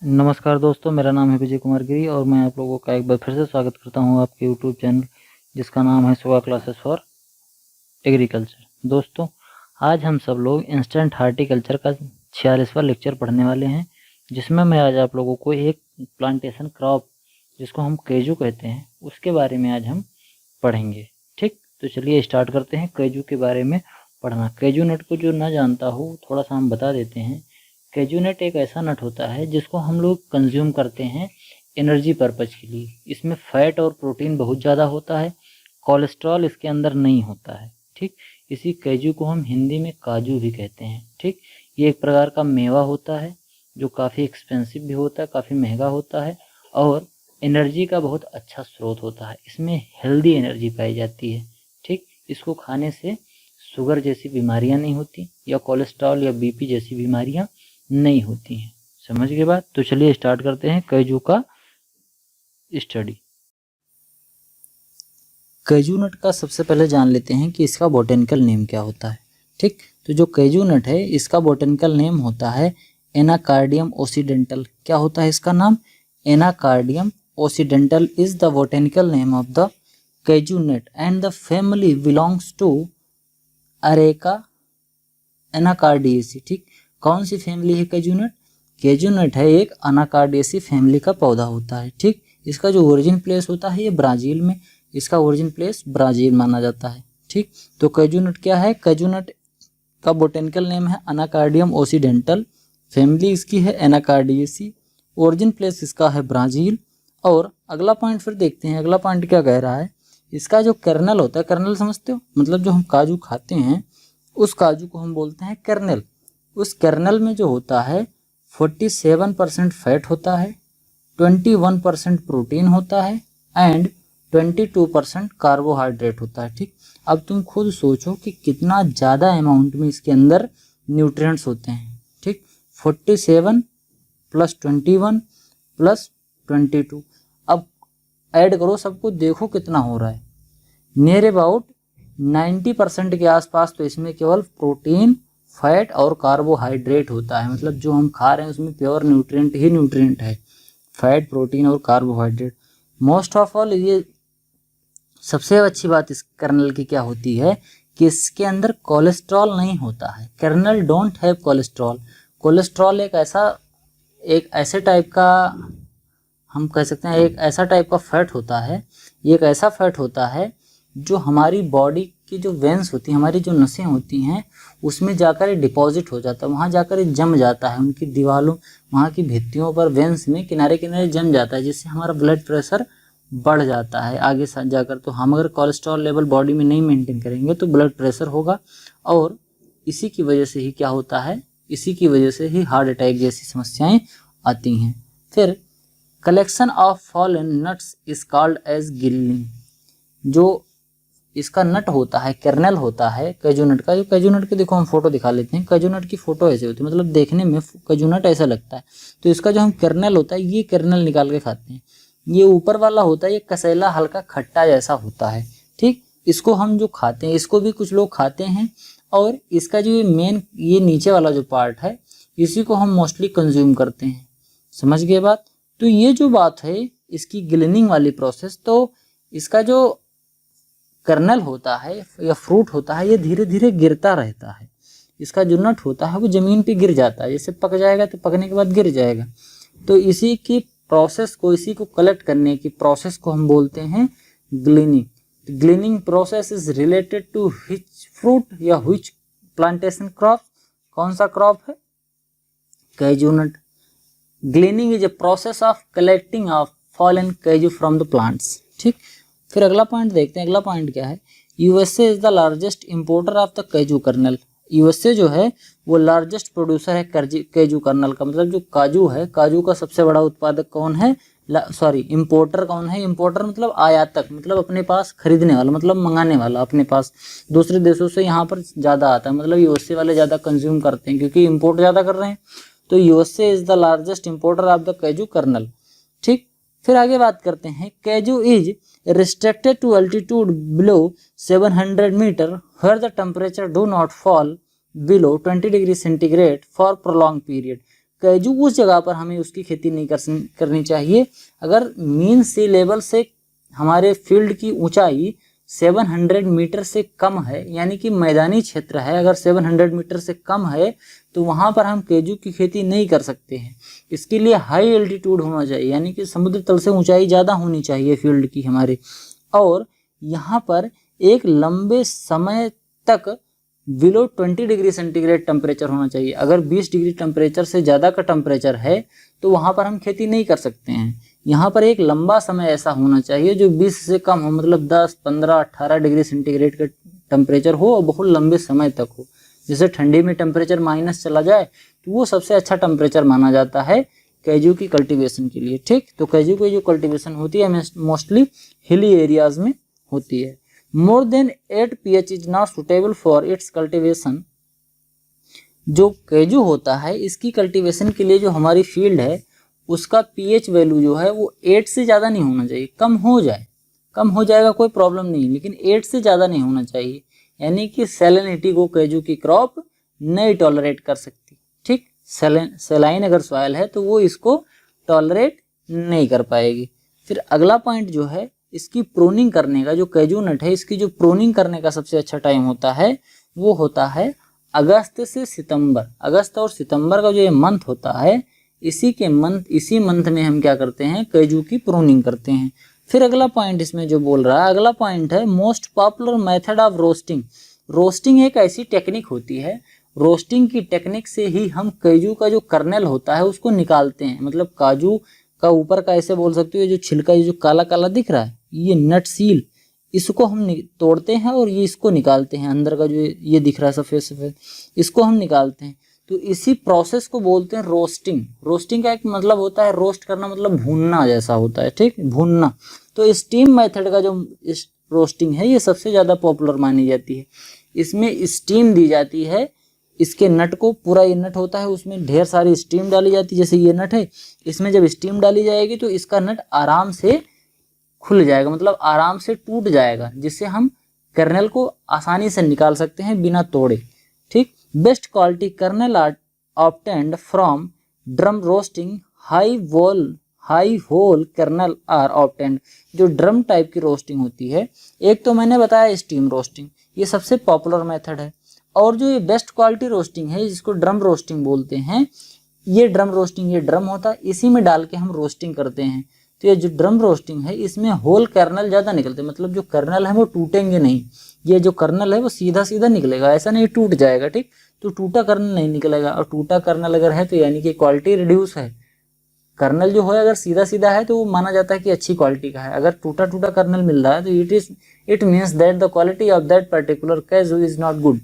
नमस्कार दोस्तों, मेरा नाम है विजय कुमार गिरी और मैं आप लोगों का एक बार फिर से स्वागत करता हूं आपके यूट्यूब चैनल जिसका नाम है सुगा क्लासेस फॉर एग्रीकल्चर। दोस्तों, आज हम सब लोग इंस्टेंट हार्टिकल्चर का 46वां लेक्चर पढ़ने वाले हैं, जिसमें मैं आज आप लोगों को एक प्लांटेशन क्रॉप जिसको हम कैजू कहते हैं उसके बारे में आज हम पढ़ेंगे। ठीक, तो चलिए स्टार्ट करते हैं कैजू के बारे में पढ़ना। कैजू नट को जो ना जानता हो थोड़ा सा हम बता देते हैं। कैजू नट एक ऐसा नट होता है जिसको हम लोग कंज्यूम करते हैं एनर्जी पर्पज़ के लिए। इसमें फैट और प्रोटीन बहुत ज़्यादा होता है, कोलेस्ट्रॉल इसके अंदर नहीं होता है। ठीक, इसी कैजू को हम हिंदी में काजू भी कहते हैं। ठीक, ये एक प्रकार का मेवा होता है जो काफ़ी एक्सपेंसिव भी होता है, काफ़ी महंगा होता है और एनर्जी का बहुत अच्छा स्रोत होता है। इसमें हेल्दी एनर्जी पाई जाती है। ठीक, इसको खाने से शुगर जैसी बीमारियां नहीं होती या कोलेस्ट्रॉल या बीपी जैसी बीमारियां नहीं होती हैं। समझ गए बात? तो चलिए स्टार्ट करते हैं कैजू का स्टडी। कैजू नट का सबसे पहले जान लेते हैं कि इसका बोटेनिकल नेम क्या होता है। ठीक, तो जो कैजू नट है इसका बोटेनिकल नेम होता है एनाकार्डियम ओसीडेंटल। क्या होता है इसका नाम? Anacardium occidentale is the botanical name of the kaju nut and the family belongs to areca Anacardiaceae. ठीक, कौन सी फैमिली है कैजू नट? कैजू नट है एक अनाकार्डियेसी फैमिली का पौधा होता है। ठीक, इसका जो ओरिजिन प्लेस होता है ये ब्राज़ील में, इसका ओरिजिन प्लेस ब्राज़ील माना जाता है। ठीक, तो कैजू नट क्या है? कैजू नट का बोटेनिकल नेम है अनाकार्डियम ओसीडेंटल, फैमिली इसकी है एनाकार्डियेसी, ओरिजिन प्लेस इसका है ब्राज़ील। और अगला पॉइंट फिर देखते हैं, अगला पॉइंट क्या कह रहा है। इसका जो कर्नल होता है, कर्नल समझते हो, मतलब जो हम काजू खाते हैं उस काजू को हम बोलते हैं कर्नल। उस कर्नल में जो होता है 47% फैट होता है, 21% प्रोटीन होता है एंड 22% कार्बोहाइड्रेट होता है। ठीक, अब तुम खुद सोचो कि कितना ज़्यादा अमाउंट में इसके अंदर न्यूट्रिएंट्स होते हैं। ठीक, 47 + 21 + 22, अब ऐड करो सबको, देखो कितना हो रहा है। नियर अबाउट 90% के आसपास तो इसमें केवल प्रोटीन, फैट और कार्बोहाइड्रेट होता है। मतलब जो हम खा रहे हैं उसमें प्योर न्यूट्रिएंट ही न्यूट्रिएंट है, फैट, प्रोटीन और कार्बोहाइड्रेट। मोस्ट ऑफ ऑल ये सबसे अच्छी बात इस कर्नल की क्या होती है कि इसके अंदर कोलेस्ट्रॉल नहीं होता है। Kernel don't have cholesterol. Cholesterol एक ऐसे टाइप का, हम कह सकते हैं एक ऐसा टाइप का फैट होता है, ये एक ऐसा फैट होता है जो हमारी बॉडी की जो वेंस होती हैं, हमारी जो नसें होती हैं, उसमें जाकर डिपॉजिट हो जाता है, वहाँ जाकर जम जाता है, उनकी दीवारों, वहाँ की भित्तियों पर, वेंस में किनारे किनारे जम जाता है, जिससे हमारा ब्लड प्रेशर बढ़ जाता है आगे जाकर। तो हम अगर कोलेस्ट्रॉल लेवल बॉडी में नहीं मेंटेन करेंगे तो ब्लड प्रेशर होगा और इसी की वजह से ही क्या होता है, इसी की वजह से ही हार्ट अटैक जैसी समस्याएं आती हैं। फिर collection of fallen nuts is called as gleaning. जो इसका नट होता है, कर्नल होता है कैजू नट का, जो कैजू नट की देखो हम फोटो दिखा लेते हैं। कैजू नट की फोटो ऐसे होती है, मतलब देखने में कैजू नट ऐसा लगता है। तो इसका जो हम कर्नल होता है, ये कर्नल निकाल के खाते हैं। ये ऊपर वाला होता है, ये कसैला हल्का खट्टा जैसा होता है। ठीक, इसको हम जो खाते हैं, इसको भी कुछ लोग खाते हैं। और इसका जो मेन ये नीचे वाला जो पार्ट है, इसी को हम मोस्टली कंज्यूम करते हैं। समझ गए बात? तो ये जो बात है इसकी ग्लिनिंग वाली प्रोसेस, तो इसका जो कर्नल होता है या फ्रूट होता है ये धीरे धीरे गिरता रहता है। इसका जो नट होता है वो ज़मीन पे गिर जाता है, जैसे पक जाएगा तो पकने के बाद गिर जाएगा। तो इसी की प्रोसेस को, इसी को कलेक्ट करने की प्रोसेस को हम बोलते हैं gleaning. Gleaning process is related to which fruit या व्हिच प्लांटेशन क्रॉप? कौन सा क्रॉप है? Kaju nut. Gleaning is a process of collecting of fallen kaju from the plants. ठीक, फिर अगला पॉइंट देखते हैं। अगला पॉइंट क्या है? USA is the largest importer of the kaju kernel. USA जो है वो लार्जेस्ट प्रोड्यूसर है कैजू कर्नल का। मतलब जो काजू है, काजू का सबसे बड़ा उत्पादक कौन है? इंपोर्टर कौन है? इंपोर्टर मतलब आयातक, मतलब अपने पास खरीदने वाला, मतलब मंगाने वाला अपने पास। दूसरे देशों से यहाँ पर ज़्यादा आता है, मतलब यूएसए वाले ज़्यादा कंज्यूम करते हैं क्योंकि इंपोर्ट ज़्यादा कर रहे हैं। तो USA is the largest importer of the kaju kernel. ठीक, फिर आगे बात करते हैं। Kaju is restricted to altitude below 700 meter where the temperature do not fall below 20 degree centigrade for prolonged period। कैजू उस जगह पर हमें उसकी खेती नहीं करनी चाहिए अगर मीन सी लेवल से हमारे फील्ड की ऊंचाई 700 मीटर से कम है, यानी कि मैदानी क्षेत्र है, अगर 700 मीटर से कम है तो वहां पर हम कैजू की खेती नहीं कर सकते हैं। इसके लिए हाई एल्टीट्यूड होना चाहिए, यानी कि समुद्र तल से ऊंचाई ज़्यादा होनी चाहिए फील्ड की हमारे, और यहाँ पर एक लंबे समय तक बिलो 20 डिग्री सेंटीग्रेड टेम्परेचर होना चाहिए। अगर 20 डिग्री टेम्परेचर से ज़्यादा का टेम्परेचर है तो वहाँ पर हम खेती नहीं कर सकते हैं। यहाँ पर एक लंबा समय ऐसा होना चाहिए जो 20 से कम हो, मतलब 10, 15, 18 डिग्री सेंटीग्रेड का टेम्परेचर हो और बहुत लंबे समय तक हो। जैसे ठंडी में टेम्परेचर माइनस चला जाए तो वो सबसे अच्छा टेम्परेचर माना जाता है कैजू की कल्टीवेशन के लिए। ठीक, तो कैजू की जो कल्टीवेशन होती है मोस्टली हिली एरियाज में होती है। More than 8 pH is not suitable for its cultivation। जो कैजू होता है इसकी कल्टीवेशन के लिए जो हमारी फील्ड है उसका pH वैल्यू जो है वो 8 से ज़्यादा नहीं होना चाहिए। कम हो जाएगा कोई प्रॉब्लम नहीं, लेकिन 8 से ज़्यादा नहीं होना चाहिए, यानी कि सैलिनिटी को कैजू की क्रॉप नहीं टॉलरेट कर सकती। ठीक, सैलाइन अगर सॉइल है तो वो इसको टॉलरेट नहीं कर पाएगी। फिर अगला पॉइंट जो है इसकी प्रूनिंग करने का, जो कैजू नट है इसकी जो प्रूनिंग करने का सबसे अच्छा टाइम होता है वो होता है अगस्त से सितंबर। अगस्त और सितंबर का जो ये मंथ होता है इसी मंथ में हम क्या करते हैं, कैजू की प्रूनिंग करते हैं। फिर अगला पॉइंट इसमें जो बोल रहा है, अगला पॉइंट है most popular method of roasting. Roasting एक ऐसी टेक्निक होती है, रोस्टिंग की टेक्निक से ही हम कैजू का जो कर्नेल होता है उसको निकालते हैं। मतलब काजू का ऊपर का ऐसे बोल सकते हो जो छिलका, ये जो काला काला दिख रहा है ये नट सील, इसको हम तोड़ते हैं और ये इसको निकालते हैं। अंदर का जो ये दिख रहा है सफ़ेद सफ़ेद, इसको हम निकालते हैं। तो इसी प्रोसेस को बोलते हैं रोस्टिंग। रोस्टिंग का एक मतलब होता है रोस्ट करना, मतलब भूनना जैसा होता है। ठीक, भूनना। तो स्टीम मेथड का जो रोस्टिंग है ये सबसे ज़्यादा पॉपुलर मानी जाती है। इसमें स्टीम दी जाती है, इसके नट को, पूरा ये नट होता है उसमें ढेर सारी स्टीम डाली जाती है। जैसे ये नट है, इसमें जब स्टीम डाली जाएगी तो इसका नट आराम से खुल जाएगा, मतलब आराम से टूट जाएगा, जिससे हम कर्नेल को आसानी से निकाल सकते हैं बिना तोड़े। ठीक, best quality kernel are obtained from drum roasting, high whole kernel are obtained. जो ड्रम टाइप की रोस्टिंग होती है, एक तो मैंने बताया स्टीम रोस्टिंग, ये सबसे पॉपुलर मेथड है। और जो ये बेस्ट क्वालिटी रोस्टिंग है जिसको ड्रम रोस्टिंग बोलते हैं, ये ड्रम रोस्टिंग, ये ड्रम होता है इसी में डाल के हम रोस्टिंग करते हैं। तो ये जो ड्रम रोस्टिंग है इसमें होल कर्नल ज़्यादा निकलते हैं, मतलब जो कर्नल है वो टूटेंगे नहीं। ये जो कर्नल है वो सीधा सीधा निकलेगा, ऐसा नहीं टूट जाएगा। ठीक, तो टूटा कर्नल नहीं निकलेगा, और टूटा कर्नल अगर है तो यानी कि क्वालिटी रिड्यूस है। कर्नल जो है अगर सीधा सीधा है तो वो माना जाता है कि अच्छी क्वालिटी का है। अगर टूटा टूटा कर्नल मिल रहा है तो it means that the quality of that particular kaju is not good.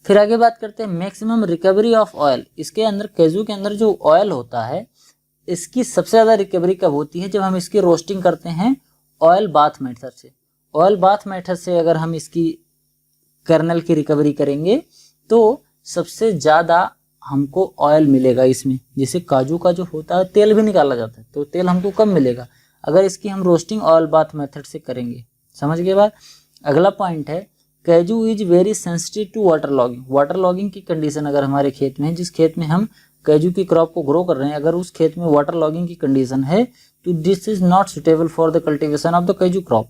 फिर आगे बात करते हैं मैक्सिमम रिकवरी ऑफ ऑयल। इसके अंदर, कैजू के अंदर जो ऑयल होता है इसकी सबसे ज़्यादा रिकवरी कब होती है, जब हम इसकी रोस्टिंग करते हैं ऑयल बाथ मेथड से। ऑयल बाथ मेथड से अगर हम इसकी कर्नल की रिकवरी करेंगे तो सबसे ज़्यादा हमको ऑयल मिलेगा इसमें। जैसे काजू का जो होता है तेल भी निकाला जाता है, तो तेल हमको कम मिलेगा अगर इसकी हम रोस्टिंग ऑयल बाथ मेथड से करेंगे। समझ गए बात। अगला पॉइंट है kaju is very sensitive to water logging. Water logging की कंडीशन अगर हमारे खेत में है, जिस खेत में हम कैजू की क्रॉप को ग्रो कर रहे हैं, अगर उस खेत में वाटर लॉगिंग की कंडीशन है तो this is not suitable for the cultivation of the kaju crop.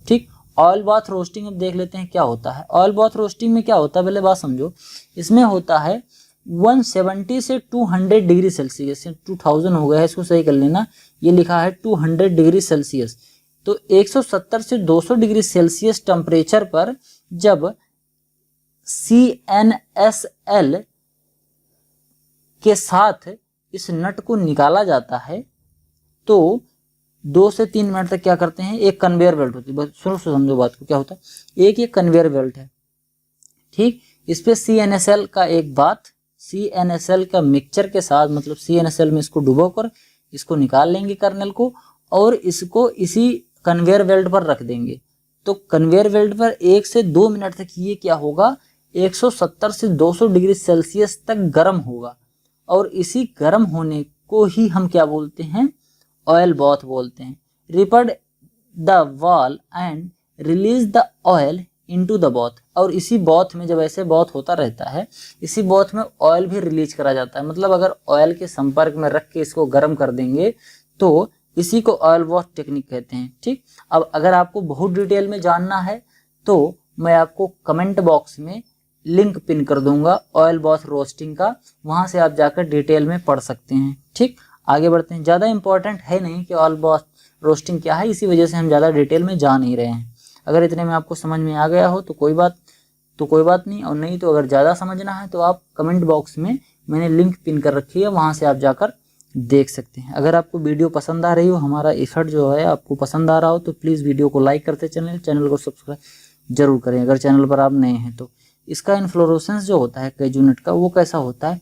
ठीक, ऑयल बाथ रोस्टिंग अब देख लेते हैं क्या होता है। ऑयल बाथ रोस्टिंग में क्या होता है, पहले बात समझो। इसमें होता है 170 से 200 डिग्री सेल्सियस, 2000 हो गया है, इसको सही कर लेना। ये लिखा है 200 डिग्री सेल्सियस, तो 170 से 200 डिग्री सेल्सियस टेम्परेचर पर जब CNSL के साथ इस नट को निकाला जाता है तो 2 से 3 मिनट तक क्या करते हैं, एक कन्वेयर बेल्ट होती है, बस सुनो समझो बात को। क्या होता है, एक ये कन्वेयर बेल्ट है। ठीक, इस पे CNSL का एक बात, CNSL का मिक्सचर के साथ, मतलब CNSL में इसको डुबोकर इसको निकाल लेंगे कर्नल को, और इसको इसी कन्वेयर बेल्ट पर रख देंगे। तो कन्वेयर बेल्ट पर 1 से 2 मिनट तक ये क्या होगा, 170 से 200 डिग्री सेल्सियस तक गर्म होगा, और इसी गर्म होने को ही हम क्या बोलते हैं, ऑयल बाथ बोलते हैं। Ruptured the wall and release the oil into the bath, और इसी बॉथ में जब ऐसे बॉथ होता रहता है, इसी बॉथ में ऑयल भी रिलीज करा जाता है। मतलब अगर ऑयल के संपर्क में रख के इसको गर्म कर देंगे तो इसी को ऑयल वॉश टेक्निक कहते हैं। ठीक, अब अगर आपको बहुत डिटेल में जानना है तो मैं आपको कमेंट बॉक्स में लिंक पिन कर दूंगा ऑयल वॉश रोस्टिंग का, वहां से आप जाकर डिटेल में पढ़ सकते हैं। ठीक, आगे बढ़ते हैं। ज़्यादा इंपॉर्टेंट है नहीं कि ऑयल वॉश रोस्टिंग क्या है, इसी वजह से हम ज़्यादा डिटेल में जा नहीं रहे हैं। अगर इतने में आपको समझ में आ गया हो तो कोई बात नहीं, और नहीं तो अगर ज़्यादा समझना है तो आप कमेंट बॉक्स में मैंने लिंक पिन कर रखी है, वहाँ से आप जाकर देख सकते हैं। अगर आपको वीडियो पसंद आ रही हो, हमारा एफर्ट जो है आपको पसंद आ रहा हो, तो प्लीज़ वीडियो को लाइक करते चैनल को सब्सक्राइब जरूर करें अगर चैनल पर आप नए हैं तो। इसका इन्फ्लोरेसेंस जो होता है कैजू नट का, वो कैसा होता है,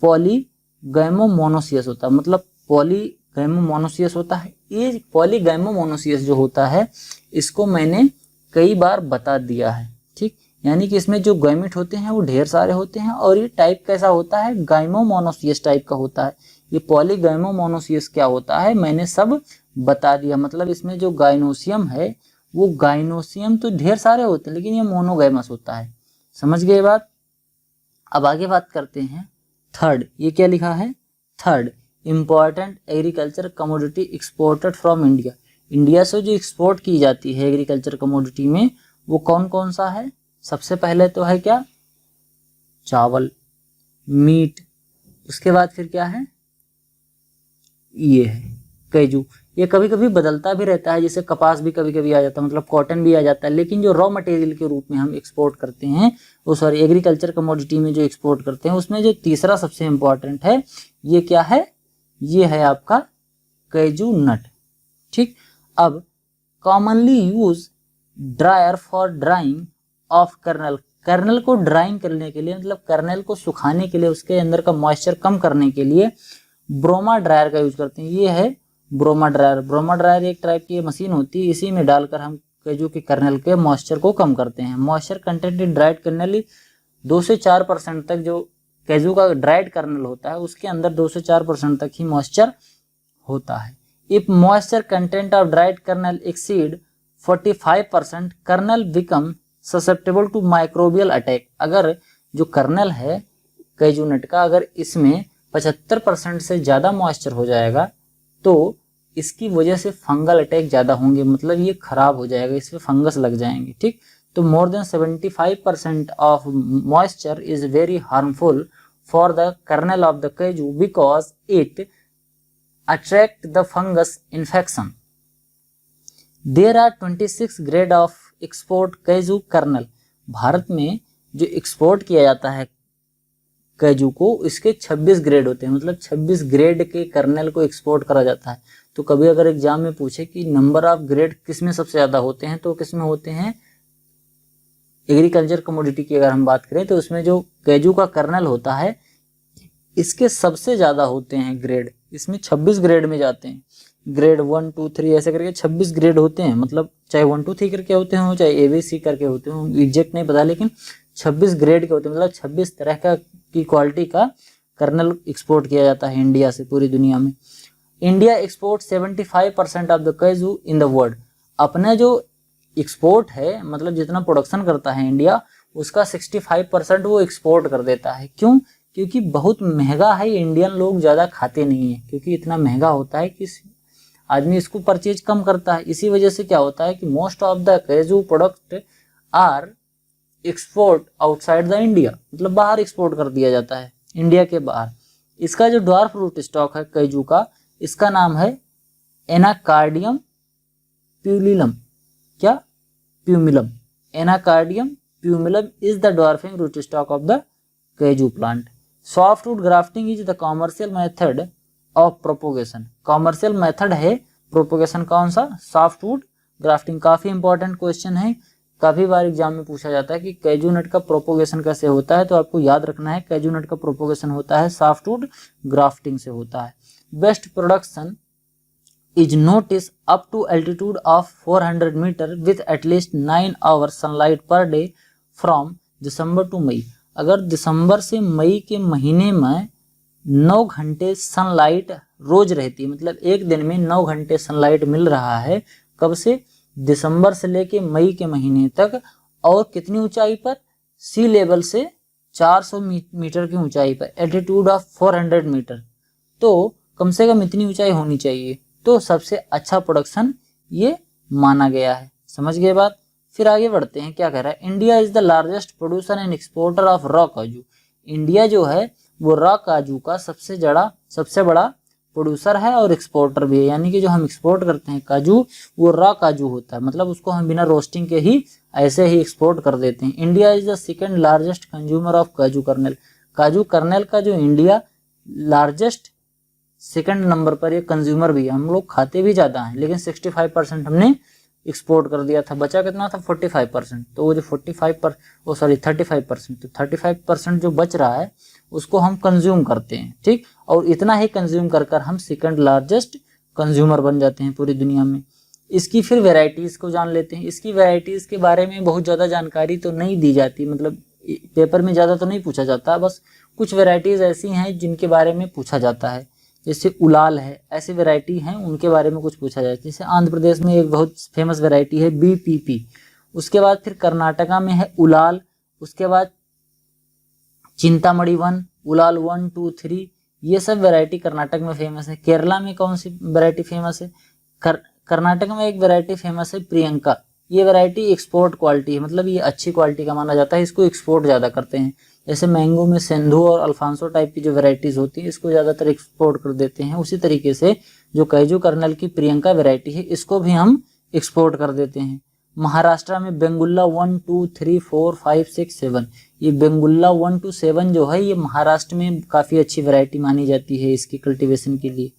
पॉलीगैमोमोनोसियस होता है। मतलब पॉलीगैमोमोनोसियस होता है। ये पॉलीगैमोमोनोसियस जो होता है इसको मैंने कई बार बता दिया है। ठीक, यानी कि इसमें जो गैमेट होते हैं वो ढेर सारे होते हैं, और ये टाइप कैसा होता है, गाइमोमोनोसियस टाइप का होता है। ये पॉलीगैमोमोनोसियस क्या होता है मैंने सब बता दिया। मतलब इसमें जो गाइनोसियम है, वो गाइनोसियम तो ढेर सारे होते हैं, लेकिन ये मोनोगैमस होता है। समझ गए बात। अब आगे बात करते हैं थर्ड। ये क्या लिखा है, third important agriculture commodity exported from India. India से जो एक्सपोर्ट की जाती है एग्रीकल्चर कमोडिटी में, वो कौन कौन सा है। सबसे पहले तो है क्या, चावल, मीट। उसके बाद फिर क्या है, ये है कैजू। ये कभी कभी बदलता भी रहता है, जैसे कपास भी कभी कभी आ जाता है, मतलब कॉटन भी आ जाता है, लेकिन जो रॉ मटेरियल के रूप में हम एक्सपोर्ट करते हैं, वो सॉरी एग्रीकल्चर कमोडिटी में जो एक्सपोर्ट करते हैं, उसमें जो तीसरा सबसे इंपॉर्टेंट है, ये क्या है, ये है आपका कैजू नट। ठीक, अब commonly use dryer for drying of kernel. Kernel को ड्राइंग करने के लिए, मतलब कर्नल को सुखाने के लिए, उसके अंदर का मॉइस्चर कम करने के लिए ब्रोमा ड्रायर का यूज करते हैं। ये है ब्रोमा ड्रायर। ब्रोमा ड्रायर एक टाइप की मशीन होती है, इसी में डालकर हम कैजू के कर्नल के मॉइस्चर को कम करते हैं। Moisture content in dried kernel 2 से 4% तक, जो कैजू का ड्राइड कर्नल होता है उसके अंदर 2 से 4% तक ही मॉइस्चर होता है। If moisture content of dried kernel exceed 45%, kernel become susceptible to microbial attack. अगर जो कर्नल है कैजू नट का, अगर इसमें 75% से ज़्यादा मॉइस्चर हो जाएगा तो इसकी वजह से फंगल अटैक ज़्यादा होंगे, मतलब ये खराब हो जाएगा, इसमें फंगस लग जाएंगे। ठीक, तो more than 75% of moisture is very harmful for the kernel of the kaju because it attract the fungus infection. There are 26 grade of export kaju kernel. भारत में जो एक्सपोर्ट किया जाता है कैजू को, इसके 26 ग्रेड होते हैं, मतलब 26 ग्रेड के कर्नल को एक्सपोर्ट करा जाता है। तो कभी अगर एग्जाम में पूछे कि नंबर ऑफ ग्रेड किस में सबसे ज़्यादा होते हैं, तो किस में होते हैं, एग्रीकल्चर कमोडिटी की अगर हम बात करें तो उसमें जो कैजू का कर्नल होता है इसके सबसे ज़्यादा होते हैं ग्रेड। इसमें 26 ग्रेड में जाते हैं, ग्रेड 1 2 3 ऐसे करके 26 ग्रेड होते हैं। मतलब चाहे 1 2 3 करके होते हों, चाहे ABC करके होते हों, एग्जैक्ट नहीं पता, लेकिन 26 ग्रेड के होते हैं। मतलब 26 तरह का की क्वालिटी का कर्नल एक्सपोर्ट किया जाता है इंडिया से पूरी दुनिया में। India export 75% of the kaju in the world. अपना जो एक्सपोर्ट है, मतलब जितना प्रोडक्शन करता है इंडिया, उसका 65% वो एक्सपोर्ट कर देता है। क्यों? क्योंकि बहुत महंगा है, इंडियन लोग ज़्यादा खाते नहीं है, क्योंकि इतना महंगा होता है कि आदमी इसको परचेज कम करता है। इसी वजह से क्या होता है कि most of the kaju product are export outside the India, मतलब बाहर एक्सपोर्ट कर दिया जाता है, इंडिया के बाहर। इसका जो ड्वार्फ रूट स्टॉक है कैजू का, इसका नाम है एनाकार्डियम प्यूलिलम। क्या? Pumilum. Anacardium pumilum is the dwarfing root stock of the kaju plant. Softwood grafting is the commercial method of propagation. Commercial method है प्रोपोगेशन कौन सा? Softwood grafting. काफी इंपॉर्टेंट क्वेश्चन है, काफी बार एग्जाम में पूछा जाता है कि कैजू नट का प्रोपोगेशन कैसे होता है, तो आपको याद रखना है कैजू नट का प्रोपोगेशन होता है सॉफ्टवुड ग्राफ्टिंग से होता है। Best production is noticed up to altitude of 400 meter with at least 9 hours sunlight per day from December to May. अगर दिसंबर से मई के महीने में 9 घंटे सनलाइट रोज रहती है, मतलब एक दिन में 9 घंटे सनलाइट मिल रहा है, कब से? दिसंबर से लेके मई के महीने तक, और कितनी ऊंचाई पर, सी लेवल से 400 मीटर की ऊंचाई पर, एल्टीट्यूड ऑफ 400 मीटर। तो कम से कम इतनी ऊंचाई होनी चाहिए, तो सबसे अच्छा प्रोडक्शन ये माना गया है। समझ गए बात। फिर आगे बढ़ते हैं, क्या कह रहा है, India is the largest producer and exporter of raw काजू। इंडिया जो है वो रॉ काजू का सबसे बड़ा प्रोड्यूसर है और एक्सपोर्टर भी है, यानी कि जो हम एक्सपोर्ट करते हैं काजू वो रॉ काजू होता है, मतलब उसको हम बिना रोस्टिंग के ही ऐसे ही एक्सपोर्ट कर देते हैं। India is the second largest consumer of काजू कर्नेल। काजू कर्नेल का जो इंडिया लार्जेस्ट सेकंड नंबर पर ये कंज्यूमर भी है, हम लोग खाते भी ज़्यादा हैं, लेकिन 65% हमने एक्सपोर्ट कर दिया था, बचा कितना था 45%। तो वो जो 35% तो 35% जो बच रहा है उसको हम कंज्यूम करते हैं, ठीक। और इतना ही कंज्यूम कर कर हम सेकंड लार्जेस्ट कंज्यूमर बन जाते हैं पूरी दुनिया में। इसकी फिर वेराइटीज़ को जान लेते हैं। इसकी वेराइटीज़ के बारे में बहुत ज़्यादा जानकारी तो नहीं दी जाती, मतलब पेपर में ज़्यादा तो नहीं पूछा जाता, बस कुछ वेराइटीज़ ऐसी हैं जिनके बारे में पूछा जाता है, जैसे उलाल है, ऐसी वैरायटी हैं उनके बारे में कुछ पूछा जाए। जैसे आंध्र प्रदेश में एक बहुत फेमस वैरायटी है BPP, उसके बाद फिर कर्नाटका में है उलाल, उसके बाद चिंतामणि 1, उलाल 1, 2, 3, ये सब वैरायटी कर्नाटक में फेमस है। केरला में कौन सी वैरायटी फेमस है, कर्नाटक में एक वैरायटी फेमस है प्रियंका। ये वैरायटी एक्सपोर्ट क्वालिटी है, मतलब ये अच्छी क्वालिटी का माना जाता है, इसको एक्सपोर्ट ज़्यादा करते हैं। जैसे मैंगो में सेंधु और अल्फांसो टाइप की जो वैरायटीज़ होती है इसको ज़्यादातर एक्सपोर्ट कर देते हैं। उसी तरीके से जो कैजू कर्नल की प्रियंका वैरायटी है इसको भी हम एक्सपोर्ट कर देते हैं। महाराष्ट्र में बेंगुल्ला 1, 2, 3, 4, 5, 6, 7, ये बेंगुल्ला 1 to 7 जो है ये महाराष्ट्र में काफ़ी अच्छी वैरायटी मानी जाती है इसकी कल्टीवेशन के लिए,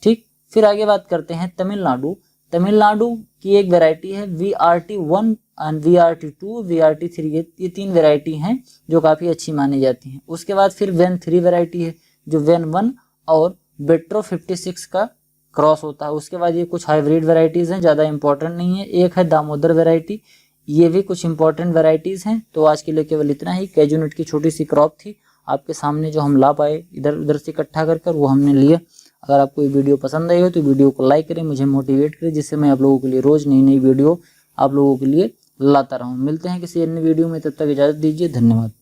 ठीक। फिर आगे बात करते हैं तमिलनाडु। तमिलनाडु की एक वैरायटी है VRT1 एंड VRT2, VRT3, ये 3 वैरायटी हैं जो काफ़ी अच्छी मानी जाती हैं। उसके बाद फिर वेन 3 वैरायटी है जो वेन 1 और बेट्रो 56 का क्रॉस होता है। उसके बाद ये कुछ हाइब्रिड वैरायटीज़ हैं, ज़्यादा इंपॉर्टेंट नहीं है। एक है दामोदर वैरायटी, ये भी कुछ इंपॉर्टेंट वैरायटीज़ हैं। तो आज के लिए केवल इतना ही। कैजू नट की छोटी सी क्रॉप थी आपके सामने, जो हम ला पाए इधर उधर से इकट्ठा कर कर वो हमने लिया। अगर आपको ये वीडियो पसंद आई हो तो वीडियो को लाइक करें, मुझे मोटिवेट करें, जिससे मैं आप लोगों के लिए रोज़ नई नई वीडियो आप लोगों के लिए लाता रहूँ। मिलते हैं किसी अन्य वीडियो में, तब तक इजाज़त दीजिए, धन्यवाद।